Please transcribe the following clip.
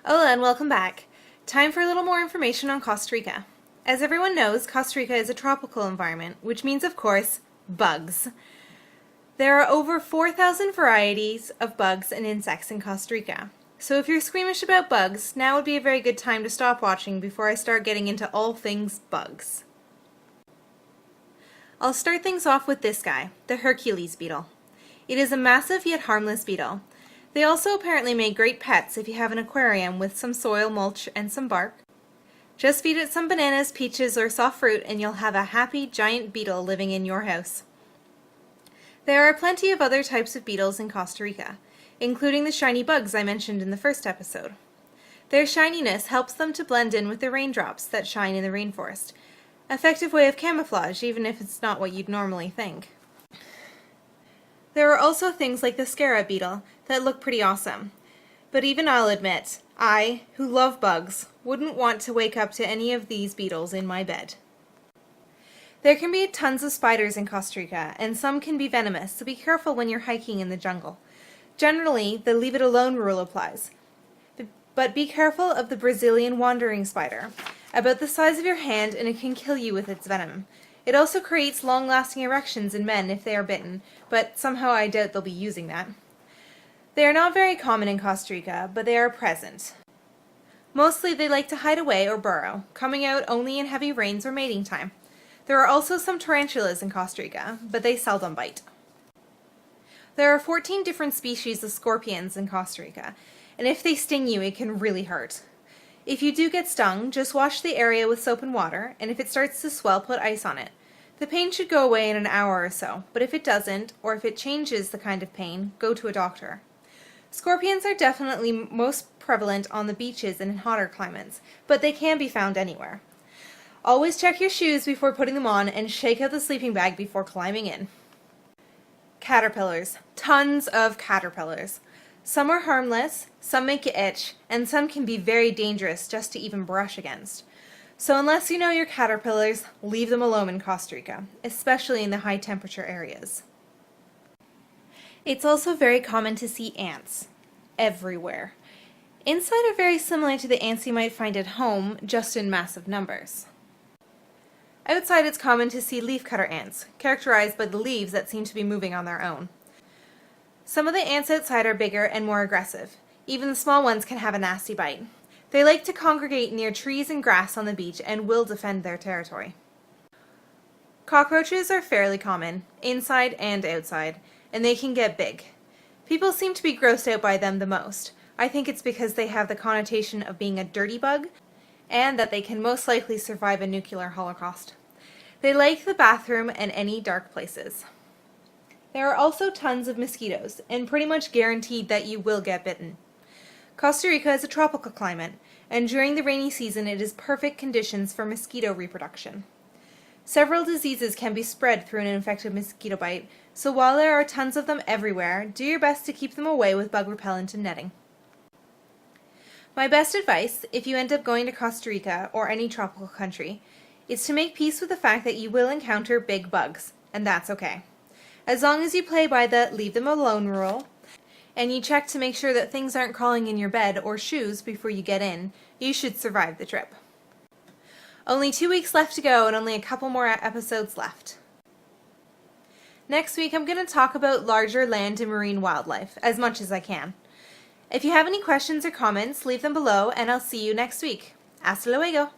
Hola and welcome back. Time for a little more information on Costa Rica. As everyone knows, Costa Rica is a tropical environment, which means, of course, bugs. There are over 4,000 varieties of bugs and insects in Costa Rica. So if you're squeamish about bugs, now would be a very good time to stop watching before I start getting into all things bugs. I'll start things off with this guy, the Hercules beetle. It is a massive yet harmless beetle. They also apparently make great pets if you have an aquarium with some soil, mulch, and some bark. Just feed it some bananas, peaches, or soft fruit and you'll have a happy giant beetle living in your house. There are plenty of other types of beetles in Costa Rica, including the shiny bugs I mentioned in the first episode. Their shininess helps them to blend in with the raindrops that shine in the rainforest. Effective way of camouflage, even if it's not what you'd normally think. There are also things like the scarab beetle that look pretty awesome. But even I'll admit, I, who love bugs, wouldn't want to wake up to any of these beetles in my bed. There can be tons of spiders in Costa Rica, and some can be venomous, so be careful when you're hiking in the jungle. Generally, the leave it alone rule applies. But be careful of the Brazilian wandering spider, about the size of your hand, and it can kill you with its venom. It also creates long-lasting erections in men if they are bitten, but somehow I doubt they'll be using that. They are not very common in Costa Rica, but they are present. Mostly they like to hide away or burrow, coming out only in heavy rains or mating time. There are also some tarantulas in Costa Rica, but they seldom bite. There are 14 different species of scorpions in Costa Rica, and if they sting you, it can really hurt. If you do get stung, just wash the area with soap and water, and if it starts to swell, put ice on it. The pain should go away in an hour or so, but if it doesn't, or if it changes the kind of pain, go to a doctor. Scorpions are definitely most prevalent on the beaches and in hotter climates, but they can be found anywhere. Always check your shoes before putting them on and shake out the sleeping bag before climbing in. Caterpillars. Tons of caterpillars. Some are harmless, some make you itch, and some can be very dangerous just to even brush against. So unless you know your caterpillars, leave them alone in Costa Rica, especially in the high temperature areas. It's also very common to see ants everywhere. Inside are very similar to the ants you might find at home, just in massive numbers. Outside it's common to see leafcutter ants, characterized by the leaves that seem to be moving on their own. Some of the ants outside are bigger and more aggressive. Even the small ones can have a nasty bite. They like to congregate near trees and grass on the beach and will defend their territory. Cockroaches are fairly common, inside and outside, and they can get big. People seem to be grossed out by them the most. I think it's because they have the connotation of being a dirty bug, and that they can most likely survive a nuclear holocaust. They like the bathroom and any dark places. There are also tons of mosquitoes, and pretty much guaranteed that you will get bitten. Costa Rica is a tropical climate, and during the rainy season it is perfect conditions for mosquito reproduction. Several diseases can be spread through an infected mosquito bite, so while there are tons of them everywhere, do your best to keep them away with bug repellent and netting. My best advice, if you end up going to Costa Rica or any tropical country, is to make peace with the fact that you will encounter big bugs, and that's okay. As long as you play by the leave them alone rule, and you check to make sure that things aren't crawling in your bed or shoes before you get in, you should survive the trip. Only 2 weeks left to go and only a couple more episodes left. Next week I'm going to talk about larger land and marine wildlife, as much as I can. If you have any questions or comments, leave them below and I'll see you next week. Hasta luego!